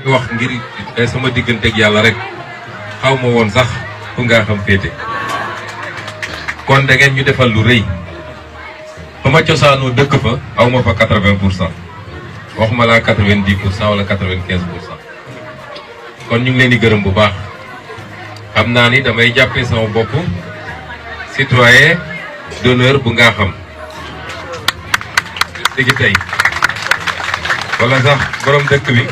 wax ngir sama digganteeg yàlla rek xaw ma woon sax fu nga xam féete kon da ngeen ñu defal lu rëy fa ma cosaanoo dëkk fa aw ma fa 80% waxuma laa 90% wala 95%. kon ñu ngi leen di gërëm bu baax xam naa ni damay jàppee sama bopp citoyen d'honneur bu nga xam léegi tey wala sax borom dëkk bi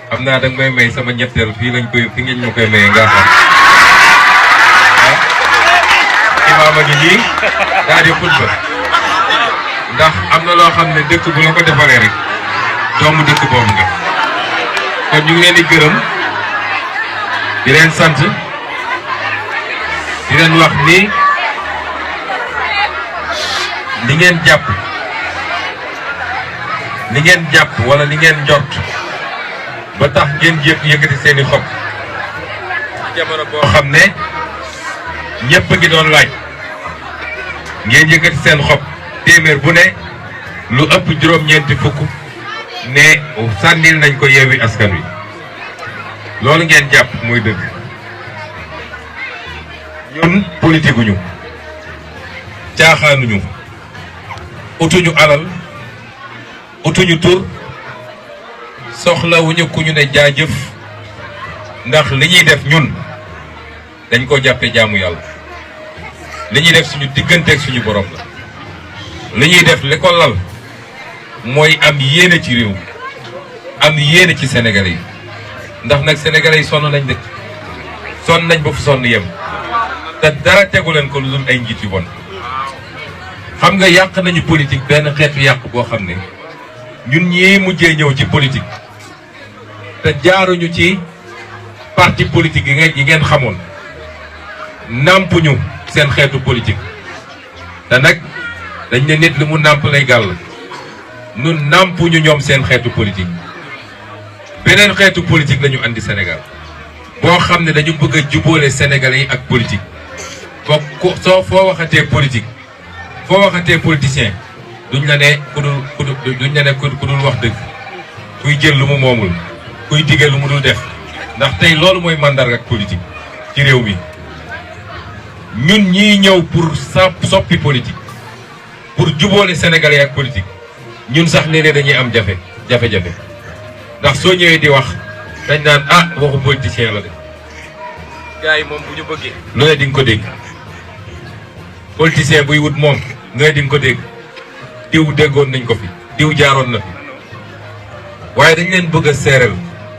xam naa danga may may sama ñetteel fii ngeen ñu koy maye nga xam imaama gi nii daal di xutba ndax am na loo xam ne dëkk bu la ko defalee rek doomu dëkk boobu nga kon ñu ngi leen di gërëm di leen sant di leen wax ni li ngeen jàpp wala li ngeen jot ba tax ngeen yëkkati seeni xob ci jamono boo xam ne ñëpp ngi doon laaj ngeen yëkkati seen xob téeméer bu ne lu ëpp juróom-ñeenti fukk ne sànnil nañ ko Yewwi Askan Wi loolu ngeen jàpp mooy dëgg ñun politique guñu caaxaanuñu utuñu alal utuñu tur soxlawuñu ku ñu ne jaajëf ndax li ñuy def ñun dañ ko jàppe jaamu yàlla li ñuy def suñu digganteeg suñu borom la li ñuy def li ko lal mooy am yéene ci réew am yéene ci Sénégalais yi ndax nag Sénégalais yi sonn nañ de sonn nañ ba fu sonn yem te dara tegu leen ko lu dul ay njiit yu bon xam nga yàq nañu politique benn xeetu yàq boo xam ne ñun ñii mujjee ñëw ci politique te jaaruñu ci parti politique yi ngeen xamoon nàmpuñu seen xeetu politique te nag dañ ne nit li mu nàmp lay gàll nun nàmpuñu ñoom seen xeetu politique beneen xeetu politique lañu andi Sénégal boo xam ne dañu bëgg a jubóole Sénégalais yi ak politique foo waxatee politique foo waxatee politicien duñ la ne ku dul wax dëgg kuy jël lu mu moomul kuy dige lu mu dul def ndax tey loolu mooy mandarga ak politique ci réew mi ñun ñii ñëw pour soppi politique pour jubóole Sénégalais yi ak politique ñun sax léeg-léeg dañuy am jafe-jafe ndax soo ñëwee di wax dañ naan waxu politicien la de gars yi moom bu ñu bëggee lu ne di nga ko dégg politicien buy wut moom lu ne di nga ko dégg diw déggoon nañ ko fi diw jaaroon na fi waaye dañ leen bëgg a seeral